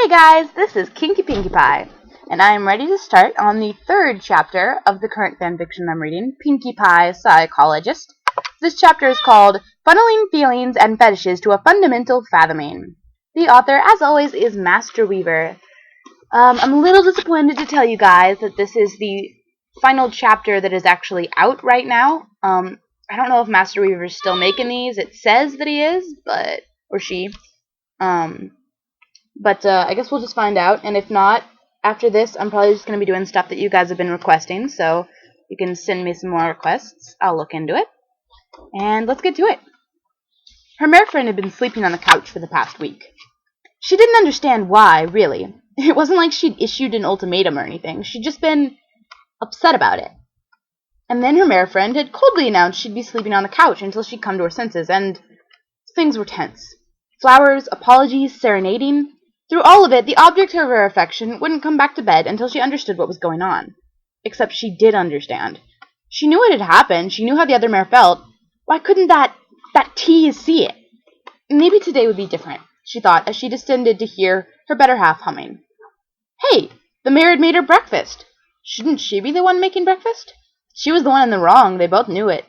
Hey guys, this is Pinkie Pie, and I am ready to start on the third chapter of the current fanfiction I'm reading, Pinkie Pie, Psychologest. This chapter is called Funneling Feelings and Fetishes to a Fundamental Fathoming. The author, as always, is MasterWeaver. I'm a little disappointed to tell you guys that this is the final chapter that is actually out right now. I don't know if MasterWeaver is still making these. It says that he is, or she. But I guess we'll just find out, and if not, after this, I'm probably just going to be doing stuff that you guys have been requesting, so you can send me some more requests. I'll look into it. And let's get to it. Her mare friend had been sleeping on the couch for the past week. She didn't understand why, really. It wasn't like she'd issued an ultimatum or anything. She'd just been upset about it. And then her mare friend had coldly announced she'd be sleeping on the couch until she'd come to her senses, and things were tense. Flowers, apologies, serenading. Through all of it, the object of her affection wouldn't come back to bed until she understood what was going on. Except she did understand. She knew what had happened. She knew how the other mare felt. Why couldn't that tease see it? Maybe today would be different, she thought, as she descended to hear her better half humming. Hey, the mare had made her breakfast. Shouldn't she be the one making breakfast? She was the one in the wrong. They both knew it.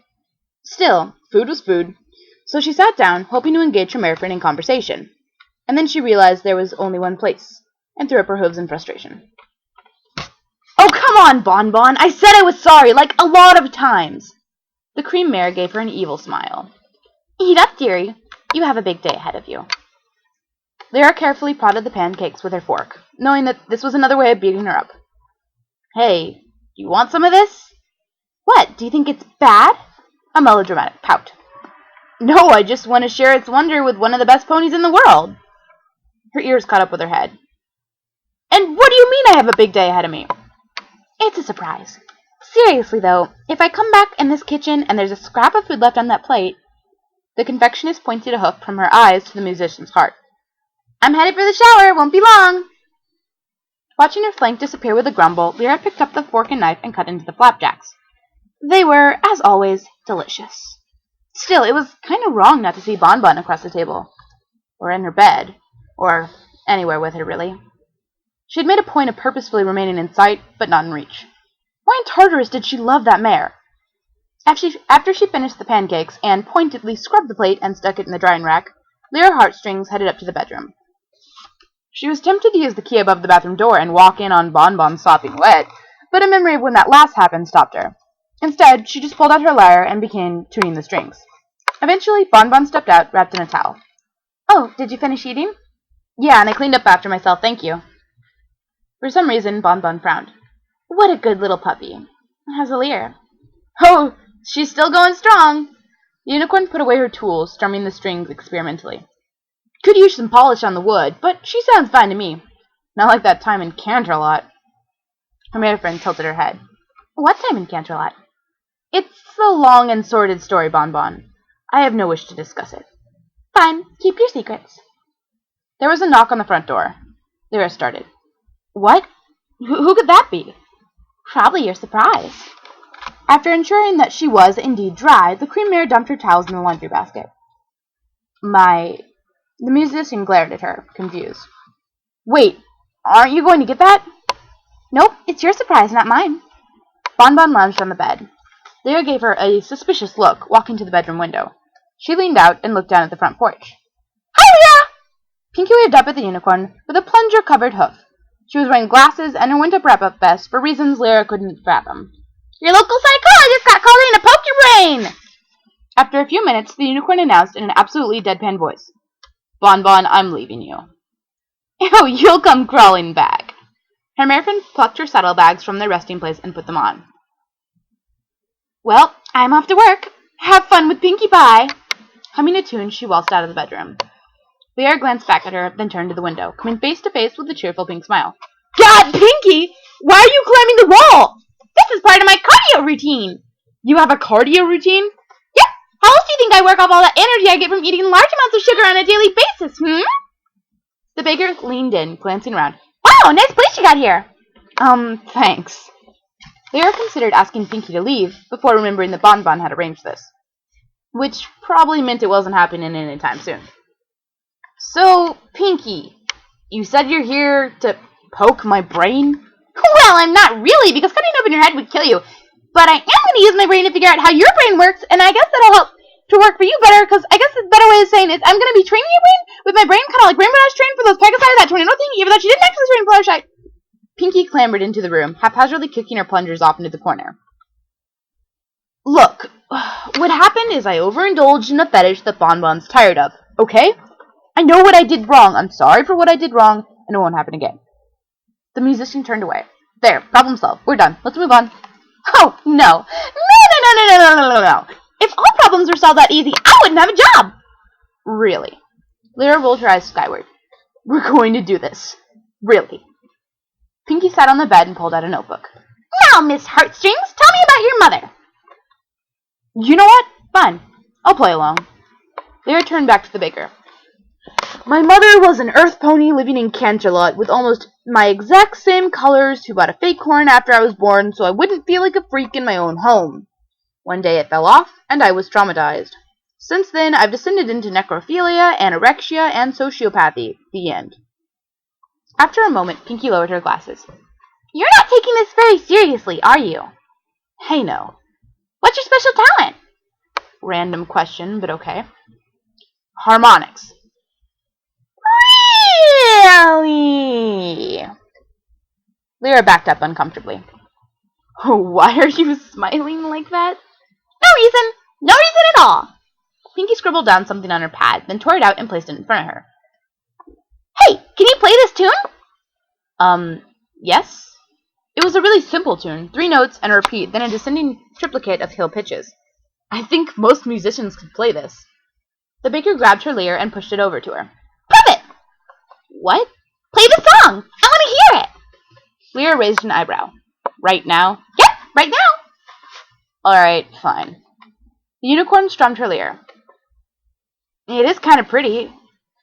Still, food was food. So she sat down, hoping to engage her mare friend in conversation. And then she realized there was only one place, and threw up her hooves in frustration. Oh, come on, Bonbon! I said I was sorry, like a lot of times! The cream mare gave her an evil smile. Eat up, dearie. You have a big day ahead of you. Lyra carefully prodded the pancakes with her fork, knowing that this was another way of beating her up. Hey, do you want some of this? What, do you think it's bad? A melodramatic pout. No, I just want to share its wonder with one of the best ponies in the world. Her ears caught up with her head. And what do you mean I have a big day ahead of me? It's a surprise. Seriously, though, if I come back in this kitchen and there's a scrap of food left on that plate... The confectionist pointed a hoof from her eyes to the musician's heart. I'm headed for the shower. Won't be long. Watching her flank disappear with a grumble, Lyra picked up the fork and knife and cut into the flapjacks. They were, as always, delicious. Still, it was kind of wrong not to see Bonbon across the table. Or in her bed. Or anywhere with her, really. She had made a point of purposefully remaining in sight, but not in reach. Why in Tartarus did she love that mare? After she finished the pancakes and pointedly scrubbed the plate and stuck it in the drying rack, Lyra Heartstrings headed up to the bedroom. She was tempted to use the key above the bathroom door and walk in on Bonbon sopping wet, but a memory of when that last happened stopped her. Instead, she just pulled out her lyre and began tuning the strings. Eventually, Bonbon stepped out, wrapped in a towel. Oh, did you finish eating? Yeah, and I cleaned up after myself, thank you. For some reason, Bonbon frowned. What a good little puppy. How's Alir? Oh, she's still going strong. The unicorn put away her tools, strumming the strings experimentally. Could use some polish on the wood, but she sounds fine to me. Not like that time in Canterlot. Her mare friend tilted her head. What time in Canterlot? It's a long and sordid story, Bonbon. I have no wish to discuss it. Fine, keep your secrets. There was a knock on the front door. Lyra started. What? Who could that be? Probably your surprise. After ensuring that she was indeed dry, the cream mare dumped her towels in the laundry basket. The musician glared at her, confused. Wait, aren't you going to get that? Nope, it's your surprise, not mine. Bonbon lounged on the bed. Lyra gave her a suspicious look, walking to the bedroom window. She leaned out and looked down at the front porch. Hiya! Pinkie waved up at the unicorn with a plunger-covered hoof. She was wearing glasses and her winter wrap-up vest for reasons Lyra couldn't fathom. Your local psychologist got called in to poke your brain! After a few minutes, the unicorn announced in an absolutely deadpan voice. Bonbon, I'm leaving you. Ew, you'll come crawling back. Her mare friend plucked her saddlebags from their resting place and put them on. Well, I'm off to work. Have fun with Pinkie Pie. Humming a tune, she waltzed out of the bedroom. Lyra glanced back at her, then turned to the window, coming face to face with a cheerful pink smile. God, Pinkie! Why are you climbing the wall? This is part of my cardio routine. You have a cardio routine? Yep. How else do you think I work off all that energy I get from eating large amounts of sugar on a daily basis, The baker leaned in, glancing around. Wow, nice place you got here. Thanks. Lyra considered asking Pinkie to leave before remembering that Bonbon had arranged this. Which probably meant it wasn't happening anytime soon. So, Pinkie, You said you're here to poke my brain? Well, I'm not really, because cutting open your head would kill you. But I am going to use my brain to figure out how your brain works, and I guess that'll help to work for you better, because I guess a better way of saying it is I'm going to be training your brain with my brain, kind of like Rainbow Dash trained for those Pegasi, that tornado thing, even though she didn't actually train Fluttershy. Pinkie clambered into the room, haphazardly kicking her plungers off into the corner. Look, what happened is I overindulged in a fetish that Bonbon's tired of, okay? I know what I did wrong. I'm sorry for what I did wrong, and it won't happen again. The musician turned away. There, problem solved. We're done. Let's move on. Oh, no. No. If all problems were solved that easy, I wouldn't have a job. Really? Lyra rolled her eyes skyward. We're going to do this. Really? Pinkie sat on the bed and pulled out a notebook. Now, Miss Heartstrings, tell me about your mother. You know what? Fine. I'll play along. Lyra turned back to the baker. My mother was an earth pony living in Canterlot with almost my exact same colors who bought a fake horn after I was born so I wouldn't feel like a freak in my own home. One day it fell off, and I was traumatized. Since then, I've descended into necrophilia, anorexia, and sociopathy. The end. After a moment, Pinkie lowered her glasses. You're not taking this very seriously, are you? Hey, no. What's your special talent? Random question, but okay. Harmonics. Really? Lyra backed up uncomfortably. Oh, why are you smiling like that? No reason. No reason at all. Pinkie scribbled down something on her pad, then tore it out and placed it in front of her. Hey, can you play this tune? Yes. It was a really simple tune, 3 notes and a repeat, then a descending triplicate of hill pitches. I think most musicians could play this. The baker grabbed her lyre and pushed it over to her. Prove it! What? Play the song! I want to hear it! Lyra raised an eyebrow. Right now? Yep, right now! Alright, fine. The unicorn strummed her lyre. It is kind of pretty.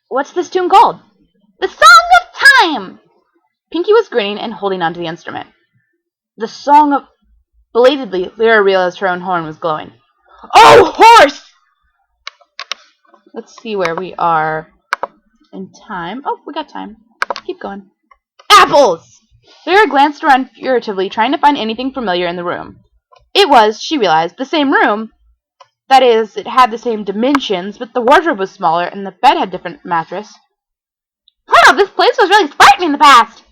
What's this tune called? The Song of Time! Pinkie was grinning and holding onto the instrument. The Song of... Belatedly, Lyra realized her own horn was glowing. Oh, horse! Let's see where we are in time. Oh, we got time. Keep going. Apples! Lyra glanced around furtively, trying to find anything familiar in the room. It was, she realized, the same room. That is, it had the same dimensions, but the wardrobe was smaller and the bed had different mattress. Wow, this place was really Spartan in the past!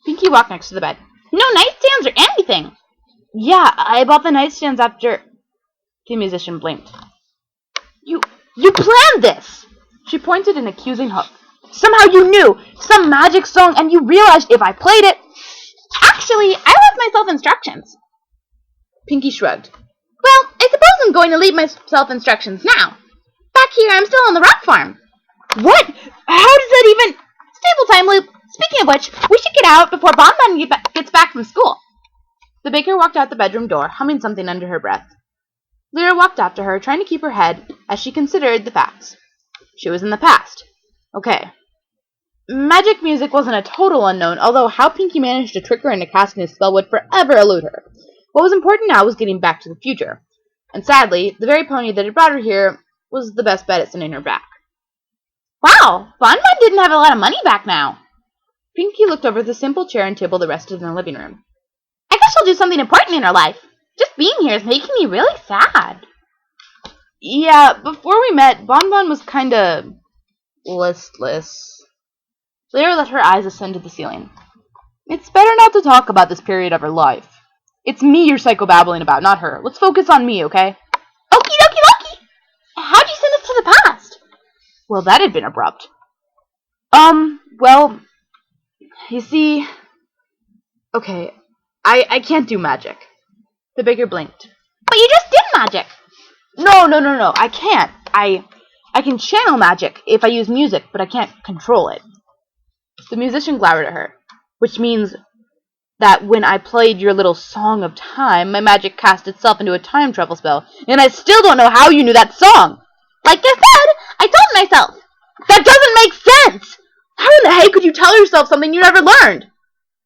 Pinkie walked next to the bed. No nightstands or anything! Yeah, I bought the nightstands after... The musician blinked. You planned this! She pointed an accusing hook. Somehow you knew! Some magic song, and you realized if I played it... Actually, I left myself instructions. Pinkie shrugged. Well, I suppose I'm going to leave myself instructions now. Back here, I'm still on the rock farm. What? How does that even... Stable time loop. Speaking of which, we should get out before Bonbon gets back from school. The baker walked out the bedroom door, humming something under her breath. Lyra walked after her, trying to keep her head as she considered the facts. She was in the past. Okay. Magic music wasn't a total unknown, although how Pinkie managed to trick her into casting a spell would forever elude her. What was important now was getting back to the future. And sadly, the very pony that had brought her here was the best bet at sending her back. Wow, Bonbon didn't have a lot of money back now. Pinkie looked over the simple chair and table that rested in the living room. I guess she'll do something important in her life. Just being here is making me really sad. Yeah, before we met, Bonbon was kinda... listless. Lyra let her eyes ascend to the ceiling. It's better not to talk about this period of her life. It's me you're psychobabbling about, not her. Let's focus on me, okay? Okie dokie dokie! How'd you send us to the past? Well, that had been abrupt. Well... You see... Okay, I can't do magic. The baker blinked. But you just did magic! No, I can't. I can channel magic if I use music, but I can't control it. The musician glowered at her, which means that when I played your little Song of Time, my magic cast itself into a time travel spell, and I still don't know how you knew that song! Like I said, I told myself! That doesn't make sense! How in the heck could you tell yourself something you never learned?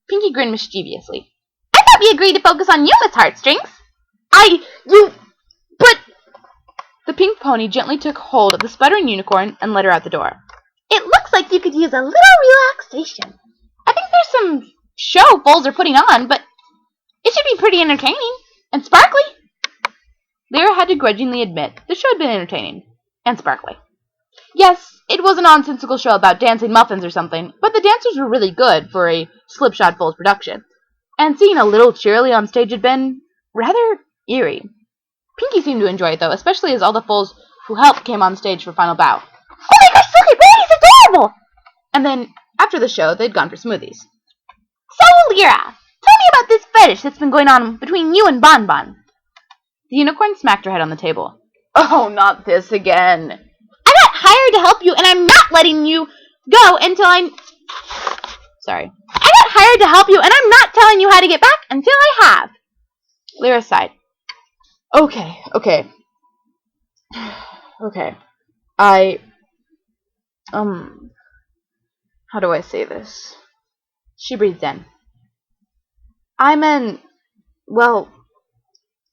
Pinkie grinned mischievously. I thought we agreed to focus on you, Miss Heartstrings. But... The pink pony gently took hold of the sputtering unicorn and led her out the door. It looks like you could use a little relaxation. I think there's some show foals are putting on, but it should be pretty entertaining and sparkly. Lyra had to grudgingly admit the show had been entertaining and sparkly. Yes, it was a nonsensical show about dancing muffins or something, but the dancers were really good for a Slipshod Foals production, and seeing a little cheerily on stage had been rather eerie. Pinkie seemed to enjoy it, though, especially as all the foals who helped came on stage for final bow. Oh my gosh, look at Ray, he's adorable! And then, after the show, they'd gone for smoothies. So, Lyra, tell me about this fetish that's been going on between you and Bon Bon. The unicorn smacked her head on the table. Oh, not this again. I got hired to help you, and I'm not letting you go until I got hired to help you, and I'm not telling you how to get back until I have. Lyra sighed. Okay. How do I say this? She breathed in. I'm an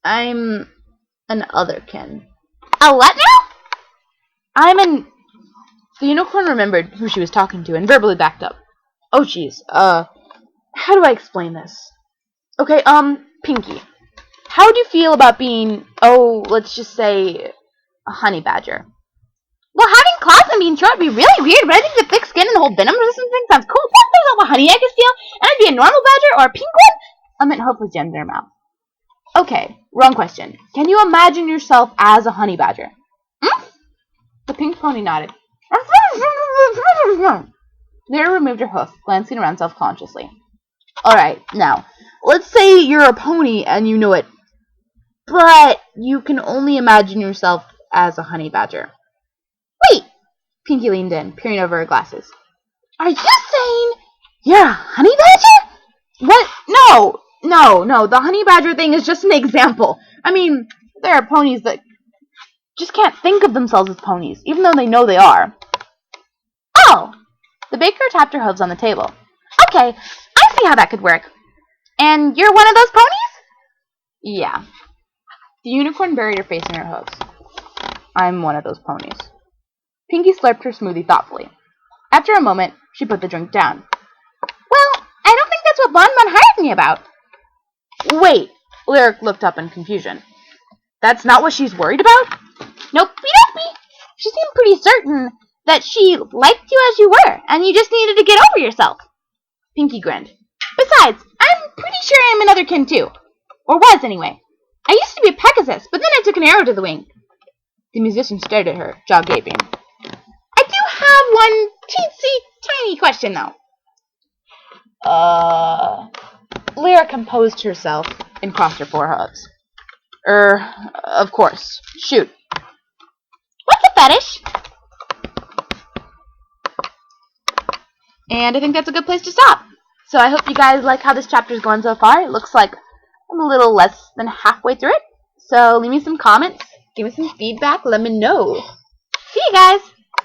otherkin. A what now? The unicorn remembered who she was talking to and verbally backed up. Oh, jeez. How do I explain this? Okay, Pinkie. How do you feel about being, let's just say, a honey badger? Well, having claws and being short would be really weird, but I think the thick skin and the whole venom resistant thing sounds cool. Plus, there's all the honey I could steal, and I'd be a normal badger or a pink one. I meant hopefully gems in her mouth. Okay, wrong question. Can you imagine yourself as a honey badger? The pink pony nodded. Lyra removed her hoof, glancing around self-consciously. Alright, now, let's say you're a pony and you know it, but you can only imagine yourself as a honey badger. Wait! Pinkie leaned in, peering over her glasses. Are you saying you're a honey badger? What? No, the honey badger thing is just an example. I mean, there are ponies that just can't think of themselves as ponies, even though they know they are. Oh! The baker tapped her hooves on the table. Okay, I see how that could work. And you're one of those ponies? Yeah. The unicorn buried her face in her hooves. I'm one of those ponies. Pinkie slurped her smoothie thoughtfully. After a moment, she put the drink down. Well, I don't think that's what Bon Bon hired me about. Wait, Lyra looked up in confusion. That's not what she's worried about? Nope. She seemed pretty certain that she liked you as you were, and you just needed to get over yourself. Pinkie grinned. Besides, I'm pretty sure I'm another kin too. Or was, anyway. I used to be a Pegasus, but then I took an arrow to the wing. The musician stared at her, jaw gaping. I do have one teensy tiny question, though. Lyra composed herself and crossed her foreheads. Of course. Shoot. What's a fetish? And I think that's a good place to stop. So I hope you guys like how this chapter's going so far. It looks like I'm a little less than halfway through it. So leave me some comments. Give me some feedback. Let me know. See you guys.